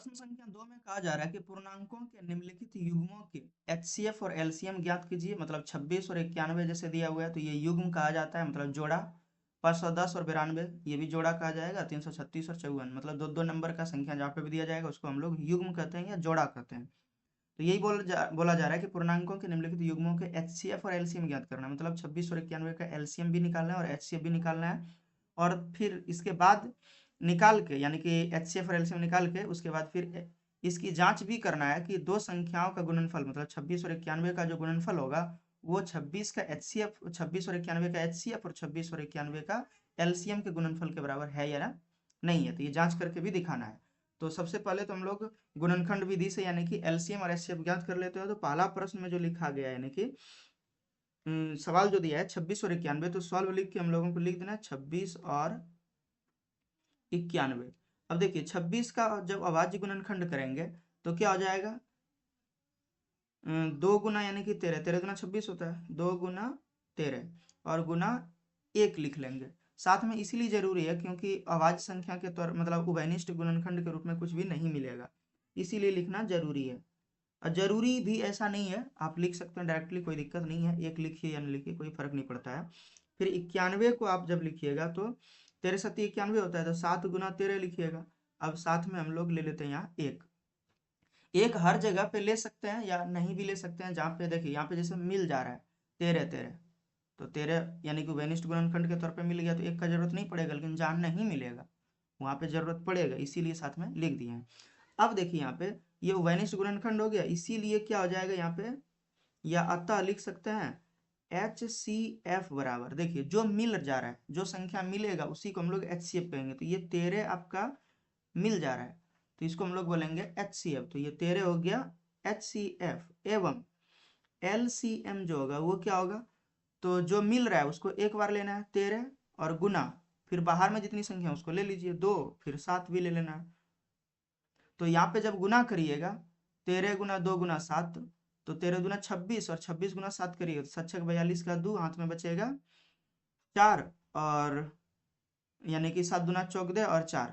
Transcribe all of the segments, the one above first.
प्रश्न संख्या 2 में कहा जा रहा है कि पूर्णांकों के निम्नलिखित युग्मों के एचसीएफ और एलसीएम ज्ञात कीजिए। मतलब 26 और 91 जैसे दिया हुआ है तो ये युग्म कहा जाता है, मतलब जोड़ा। 510 और 92 ये भी जोड़ा कहा जाएगा। 336 और 54 मतलब दो दो नंबर का संख्या जहाँ पे भी दिया जाएगा उसको हम लोग युग्म कहते हैं या जोड़ा कहते हैं। तो यही बोला जा रहा है कि पूर्णांकों के निम्नलिखित युग्मों के एचसीएफ और एलसीएम ज्ञात करना है। मतलब 26 और 91 का एलसीएम भी निकालना है और एचसीएफ भी निकालना है। और फिर इसके बाद निकाल के, यानी कि एचसीएफ और एलसीएम निकाल के उसके बाद फिर इसकी जांच भी करना है कि दो संख्याओं का गुणनफल, मतलब 26 और 91 का जो गुणनफल होगा वो 26 का एचसीएफ, 26 और 91 का एचसीएफ और 26 और 91 का एलसीएम के गुणनफल के बराबर है या ना नहीं है। तो ये जांच करके भी दिखाना है। तो सबसे पहले तो हम लोग गुणनखंड विधि से यानी कि एलसीएम और एचसीएफ ज्ञात कर लेते हैं। तो पहला प्रश्न में जो लिखा गया है, यानी कि सवाल जो दिया है 26 और 91, तो सॉल्व लिख के हम लोगों को लिख देना है 26 और 91। अब देखिए 26 का जब अभाज्य गुणनखंड करेंगे तो क्या हो जाएगा, 2 गुना यानी कि 13, 13 गुना 26 होता है, 2 गुना 13 और गुना 1 लिख लेंगे साथ में। इसीलिए जरूरी है क्योंकि अभाज्य संख्या के तौर मतलब उभयनिष्ठ गुणनखंड के रूप में कुछ भी नहीं मिलेगा, इसीलिए लिखना जरूरी है। और जरूरी भी ऐसा नहीं है, आप लिख सकते हैं डायरेक्टली, कोई दिक्कत नहीं है। 1 लिखिए या न लिखिए कोई फर्क नहीं पड़ता है। फिर 91 को आप जब लिखिएगा तो 13 सत्ती 91 होता है, तो 7 गुना 13 लिखिएगा। अब साथ में हम लोग ले लेते हैं यहाँ 1। एक हर जगह पे ले सकते हैं या नहीं भी ले सकते हैं। जहाँ पे देखिए यहाँ पे जैसे मिल जा रहा है 13 13, तो 13 यानी कि वेनिस्ट गुणनखंड के तौर पे मिल गया तो 1 का जरूरत नहीं पड़ेगा, लेकिन जहाँ नहीं मिलेगा वहाँ पे जरूरत पड़ेगा, इसीलिए साथ में लिख दिए हैं। अब देखिए यहाँ पे ये वेनिस्ट गुणनखंड हो गया, इसीलिए क्या हो जाएगा यहाँ पे, या अतः लिख सकते हैं HCF बराबर, देखिए जो मिल जा रहा है, जो संख्या मिलेगा उसी को हम लोग HCF कहेंगे। तो ये 13 आपका मिल जा रहा है तो इसको हम लोग बोलेंगे HCF। तो ये 13 हो गया HCF एवं LCM जो होगा वो क्या होगा, तो जो मिल रहा है उसको एक बार लेना है 13 और गुना, फिर बाहर में जितनी संख्या उसको ले लीजिए 2, फिर 7 भी ले लेना है। तो यहाँ पे जब गुना करिएगा 13 गुना 2 गुना 7, तो 13 गुना 26 और 26 गुना 7 करिएगा तो 7 छक 42 का 2 हाथ में बचेगा 4, और यानी कि 7 दुना 14 और 4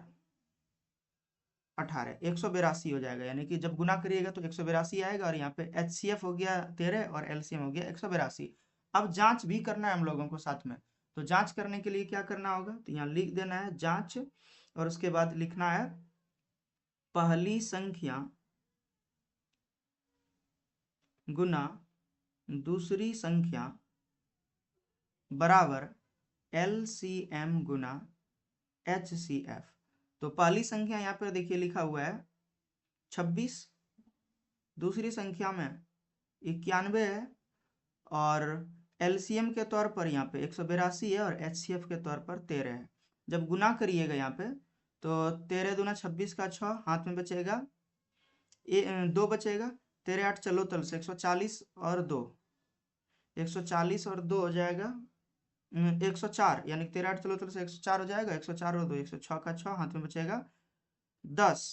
18, 182 हो जाएगा। यानी कि जब गुना करिएगा तो 182 आएगा और यहाँ पे HCF हो गया 13 और LCM हो गया 182। अब जांच भी करना है हम लोगों को साथ में, तो जांच करने के लिए क्या करना होगा, तो यहाँ लिख देना है जांच और उसके बाद लिखना है पहली संख्या गुना दूसरी संख्या बराबर LCM गुना HCF। तो पहली संख्या यहाँ पर देखिए लिखा हुआ है 26, दूसरी संख्या में 91 है और LCM के तौर पर यहाँ पे 182 है और HCF के तौर पर 13 है। जब गुना करिएगा यहाँ पे तो 13 दूना 26 का 6 हाथ में बचेगा 2 बचेगा, 13 8 चलो तल से 140 और 2, 140 और 2 हो जाएगा 104, यानी 13 8 चलो तल से 104 हो जाएगा, 104 और 2 106 का 6 हाथ में बचेगा 10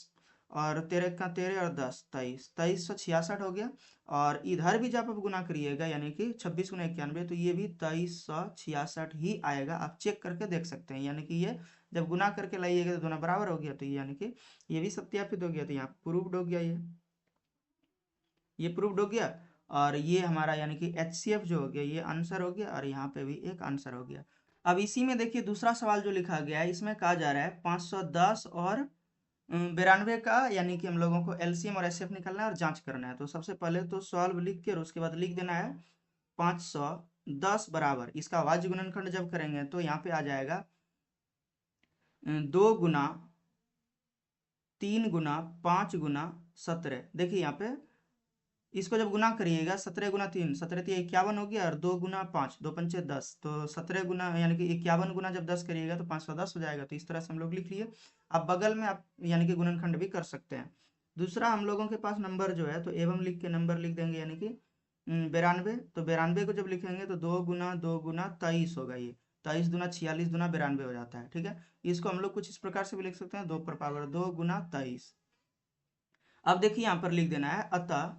और 13 का 13 और 10 23, 2366 हो गया। और इधर भी जब आप गुना करिएगा यानी कि 26 गुना 91, तो ये भी 2366 ही आएगा। आप चेक करके देख सकते हैं, यानी कि ये जब गुना करके लाइएगा तो दोनों बराबर हो गया, तो यानी कि ये भी सत्यापित हो गया, तो यहाँ प्रूव्ड हो गया, ये प्रूव्ड हो गया। और ये हमारा यानी कि HCF जो हो गया ये आंसर हो गया और यहाँ पे भी एक आंसर हो गया। अब इसी में देखिए दूसरा सवाल जो लिखा गया है इसमें कहा जा रहा है 510 और 92 का, यानी कि हम लोगों को LCM और HCF निकालना है और जांच करना है। तो सबसे पहले तो सॉल्व लिख के और उसके बाद लिख देना है 510 बराबर, इसका अभाज्य गुणनखंड जब करेंगे तो यहाँ पे आ जाएगा 2 गुना 3 गुना 5 गुना 17। देखिए यहाँ पे इसको जब गुना करिएगा 17 गुना 3 17 3 51 हो गया और 2 गुना 5 2 पंचे 10, तो 17 गुना यानी कि 51 गुना जब 10 करिएगा तो 510 हो जाएगा। तो इस तरह से हम लोग लिख लिए। अब बगल में आप यानी कि गुणनखंड भी कर सकते हैं। दूसरा हम लोगों के पास नंबर जो है तो एवं लिख के नंबर लिख देंगे, यानी कि 92। तो 92 को जब लिखेंगे तो 2 गुना 2 गुना 23 होगा, ये 23 दुना 46 दुना 92 हो जाता है। ठीक है, इसको हम लोग कुछ इस प्रकार से भी लिख सकते हैं 2 पर पावर 2 गुना 23। अब देखिए यहाँ पर लिख देना है अतः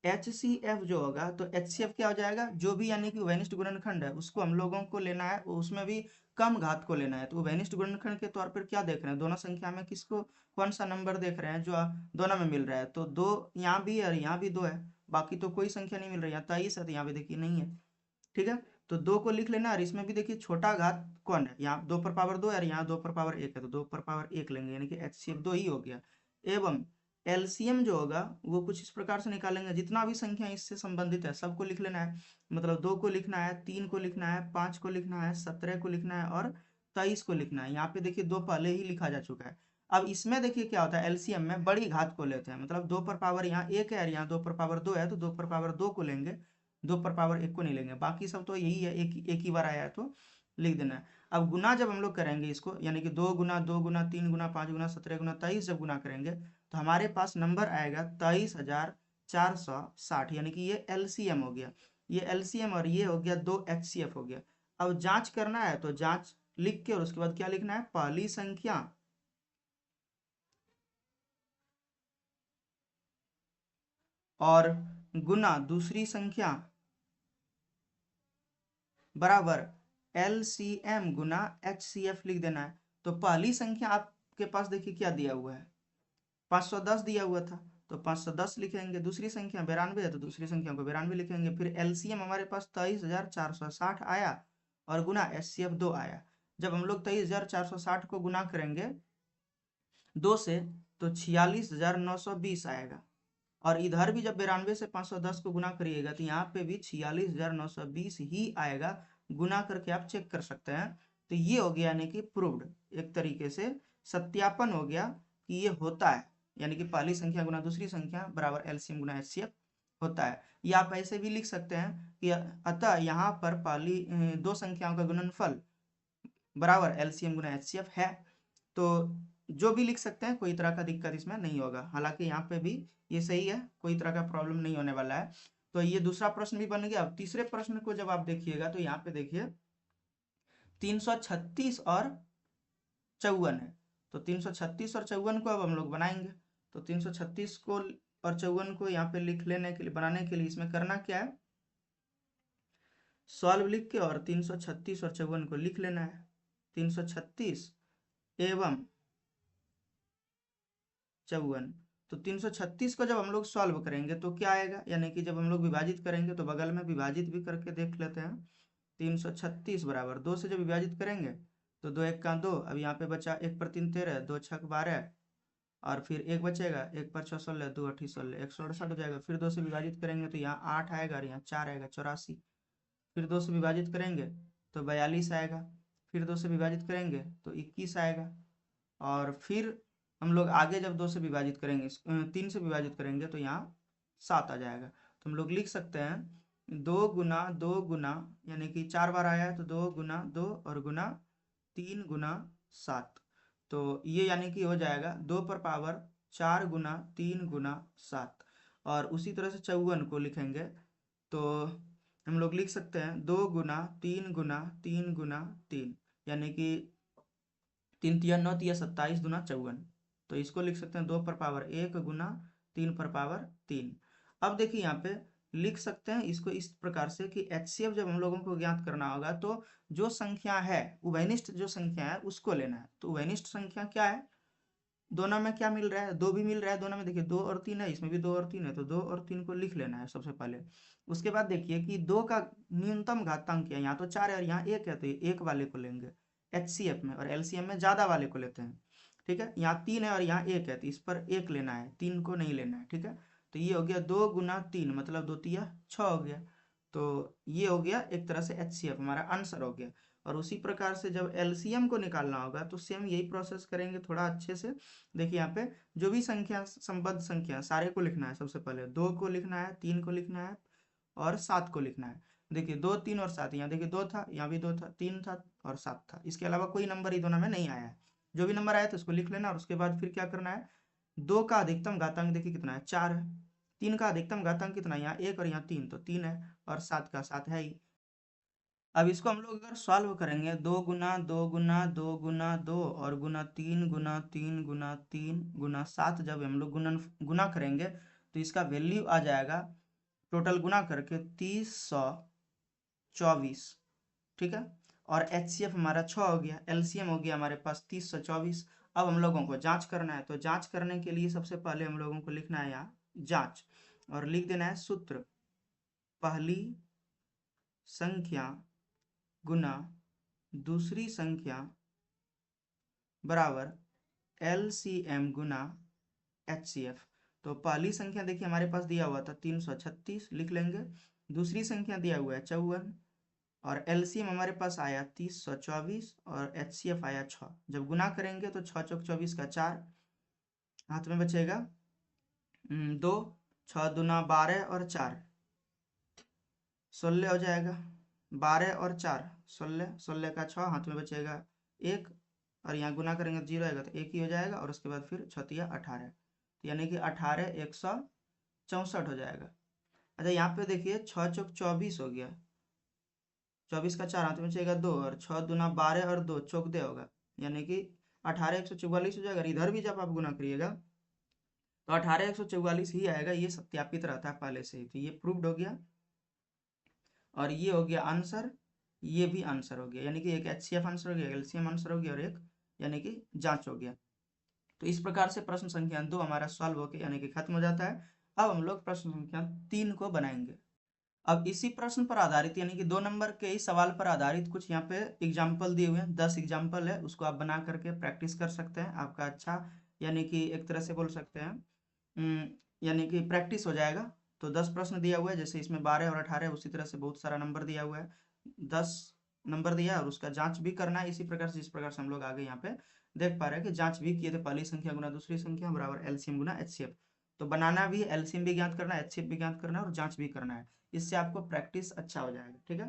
HCF जो होगा तो HCF क्या हो जाएगा, जो भी यानी कि वेनिस्ट गुणनखंड है उसको हम लोगों को लेना है, उसमें भी कम घात को लेना है। तो उभयनिष्ठ गुणनखंड के तौर पर क्या देख रहे हैं, दोनों संख्या में किसको कौन सा नंबर देख रहे हैं जो दोनों में मिल रहा है। तो 2 यहाँ भी है और यहाँ भी 2 है, बाकी तो कोई संख्या नहीं मिल रही है। 23 है तो यहाँ पे देखिए नहीं है, ठीक है। तो 2 को लिख लेना, और इसमें भी देखिए छोटा घात कौन है, यहाँ 2 पर पावर 2 है और यहाँ 2 पर पावर 1 है, तो 2 पर पावर 1 लेंगे, यानी कि HCF 2 ही हो गया। एवं एलसीएम जो होगा वो कुछ इस प्रकार से निकालेंगे, जितना भी संख्या इससे संबंधित है सबको लिख लेना है। मतलब 2 को लिखना है, 3 को लिखना है, 5 को लिखना है, 17 को लिखना है और 23 को लिखना है। यहाँ पे देखिए 2 पहले ही लिखा जा चुका है। अब इसमें देखिए क्या होता है, एलसीएम में बड़ी घात को लेते हैं, मतलब 2 पर पावर यहाँ 1 है और यहाँ 2 पर पावर 2 है, तो 2 पर पावर 2 को लेंगे, 2 पर पावर 1 को नहीं लेंगे। बाकी सब तो यही है, एक ही बार आया है तो लिख देना है। अब गुना जब हम लोग करेंगे इसको, यानी कि 2 गुना 2 गुना 3 गुना 5 गुना 17 गुना 23 जब गुना करेंगे तो हमारे पास नंबर आएगा 23,460, यानी कि ये एलसीएम हो गया, ये एलसीएम और ये हो गया 2 एचसीएफ हो गया। अब जांच करना है तो जांच लिख के और उसके बाद क्या लिखना है, पहली संख्या और गुना दूसरी संख्या बराबर एलसीएम गुना एचसीएफ लिख देना है। तो पहली संख्या आपके पास देखिए क्या दिया हुआ है, 510 दिया हुआ था, तो 510 लिखेंगे। दूसरी संख्या 92 है तो दूसरी संख्या को 92 लिखेंगे। फिर एलसीएम हमारे पास 23,460 आया और गुना एचसीएफ 2 आया। जब हम लोग 23,460 को गुना करेंगे 2 से तो 46,920 आएगा, और इधर भी जब 92 से 510 को गुना करिएगा तो यहाँ पे भी 46,920 ही आएगा। गुना करके आप चेक कर सकते हैं। तो ये हो गया यानी कि प्रूव्ड, एक तरीके से सत्यापन हो गया कि ये होता है, यानी कि पहली संख्या गुना दूसरी संख्या बराबर एलसीएम गुना एचसीएफ होता है। या आप ऐसे भी लिख सकते हैं कि अतः यहाँ पर पहली 2 संख्याओं का गुणनफल बराबर एलसीएम गुना एचसीएफ है। तो जो भी लिख सकते हैं, कोई तरह का दिक्कत इसमें नहीं होगा। हालांकि यहाँ पे भी ये सही है, कोई तरह का प्रॉब्लम नहीं होने वाला है। तो ये दूसरा प्रश्न भी बन गया। अब तीसरे प्रश्न को जब आप देखिएगा तो यहाँ पे देखिए 336 और 54 है, तो 336 और 54 को अब हम लोग बनाएंगे। तो 336 को और 54 को यहाँ पे लिख लेने के लिए, बनाने के लिए इसमें करना क्या है, सॉल्व लिख के और 336 और 54 को लिख लेना है। 336 एवं 54, तो 336 को जब हम लोग सॉल्व करेंगे तो क्या आएगा, यानी कि जब हम लोग विभाजित करेंगे तो बगल में विभाजित भी करके देख लेते हैं। 336 बराबर 2 से जब विभाजित करेंगे तो 2 1 का 2, अब यहाँ पे बचा 1 पर 3 13, 2 6 12, और फिर 1 बचेगा, 1 पर 6 16, 2 8 16, 168 हो जाएगा। फिर 2 से विभाजित करेंगे तो यहाँ 8 आएगा और यहाँ 4 आएगा, 84। फिर 2 से विभाजित करेंगे तो 42 आएगा। फिर 2 से विभाजित करेंगे तो 21 आएगा। और फिर हम लोग आगे जब 2 से विभाजित करेंगे, 3 से विभाजित करेंगे तो यहाँ 7 आ जाएगा। तो हम लोग लिख सकते हैं 2 गुना 2 गुना, यानी कि 4 बार आया है तो 2 गुना 2 और गुना 3 गुना 7, तो ये यानी कि हो जाएगा 2 पर पावर 4 गुना 3 गुना 7। और उसी तरह से 54 को लिखेंगे तो हम लोग लिख सकते हैं 2 गुना 3 गुना 3 गुना 3, यानी कि 3 तिया 9 तिया 27 दुना 54। तो इसको लिख सकते हैं 2 पर पावर 1 गुना 3 पर पावर 3। अब देखिए यहाँ पे लिख सकते हैं इसको इस प्रकार से कि एचसीएफ जब हम लोगों को ज्ञात करना होगा तो जो संख्या है उभयनिष्ठ जो संख्या है उसको लेना है। तो उभयनिष्ठ संख्या क्या है, दोनों में क्या मिल रहा है, 2 भी मिल रहा है दोनों में। देखिए 2 और 3 है, इसमें भी 2 और 3 है, तो 2 और 3 को लिख लेना है सबसे पहले। उसके बाद देखिए कि 2 का न्यूनतम घातांक क्या है, यहाँ तो 4 है और यहाँ 1 है, तो 1 वाले को लेंगे एचसीएफ में, और एलसीएम में ज्यादा वाले को लेते हैं। ठीक है, यहाँ 3 है और यहाँ 1 है, तो इस पर 1 लेना है, 3 को नहीं लेना है। ठीक है, तो ये हो गया 2 गुना 3, मतलब 2 तिया 6 हो गया। तो ये हो गया एक तरह से एचसीएफ हमारा आंसर हो गया। और उसी प्रकार से जब एलसीएम को निकालना होगा तो सेम यही प्रोसेस करेंगे थोड़ा अच्छे से। देखिए यहाँ पे जो भी संख्या संबद्ध संख्या सारे को लिखना है। सबसे पहले 2 को लिखना है, 3 को लिखना है और 7 को लिखना है। देखिए 2 3 और 7, यहाँ देखिए 2 था, यहाँ भी 2 था, 3 था और 7 था। इसके अलावा कोई नंबर ही दोनों में नहीं आया है। जो भी नंबर आया तो उसको लिख लेना, और उसके बाद फिर क्या करना है, 2 का अधिकतम घातांक देखिए कितना है, 4 है। 3 का अधिकतम घातांक कितना है, यहाँ 1 और यहाँ 3, तो 3 है, और 7 का 7 है ही। अब इसको हम लोग अगर सॉल्व करेंगे 2 गुना 2 गुना 2 गुना 2 और गुना 3 गुना 3 गुना 3 गुना 7, जब हम लोग गुना करेंगे तो इसका वैल्यू आ जाएगा टोटल गुना करके 3024। ठीक है, और HCF हमारा 6 हो गया। LCM हो गया हमारे पास 3024। अब हम लोगों को जांच करना है, तो जांच करने के लिए सबसे पहले हम लोगों को लिखना है यहाँ जांच, और लिख देना है सूत्र पहली संख्या गुना दूसरी संख्या बराबर LCM गुना HCF। तो पहली संख्या देखिए हमारे पास दिया हुआ था 336, लिख लेंगे। दूसरी संख्या दिया हुआ है 54, और LCM हमारे पास आया 3024 और HCF आया 6। जब गुना करेंगे तो 6 चौक 24 का 4, हाथ में बचेगा 2, 6 दूना 12 और 4 16 हो जाएगा। 12 और 4 16, 16 का 6, हाथ में बचेगा 1, और यहाँ गुना करेंगे तो 0 आएगा तो 1 ही हो जाएगा, और उसके बाद फिर 6 18, तो यानी कि 18 164 हो जाएगा। अच्छा यहाँ पे देखिए 6 चौक 24 हो गया, 24 का 4, हाथ में बचेगा 2, और 6 दूना 12 और 2 चौक दे होगा, यानी कि 18 144 हो जाएगा। इधर भी जब आप गुना करिएगा तो 18 144 ही आएगा, ये सत्यापित रहता है पहले से ही, तो ये प्रूव्ड हो गया। और ये हो गया आंसर, ये भी आंसर हो गया, यानी कि एक HCF आंसर हो गया, LCM आंसर हो गया, और एक यानी कि जांच हो गया। तो इस प्रकार से प्रश्न संख्या 2 हमारा सॉल्व होकर यानी कि खत्म हो जाता है। अब हम लोग प्रश्न संख्या 3 को बनाएंगे। अब इसी प्रश्न पर आधारित यानी कि 2 नंबर के इस सवाल पर आधारित कुछ यहाँ पे एग्जाम्पल दिए हुए हैं, 10 एग्जाम्पल है, उसको आप बना करके प्रैक्टिस कर सकते हैं। आपका अच्छा यानी कि एक तरह से बोल सकते हैं यानी कि प्रैक्टिस हो जाएगा। तो 10 प्रश्न दिया हुआ है, जैसे इसमें 12 और 18 उसी तरह से बहुत सारा नंबर दिया हुआ है, 10 नंबर दिया है, और उसका जांच भी करना है इसी प्रकार से, जिस प्रकार से हम लोग आगे यहाँ पे देख पा रहे हैं कि जांच भी किए थे, पहली संख्या गुना दूसरी संख्या बराबर LCM गुना HCF। तो बनाना भी है, LCM भी ज्ञात करना है, HCF भी ज्ञात करना है, और जांच भी करना है। इससे आपको प्रैक्टिस अच्छा हो जाएगा। ठीक है।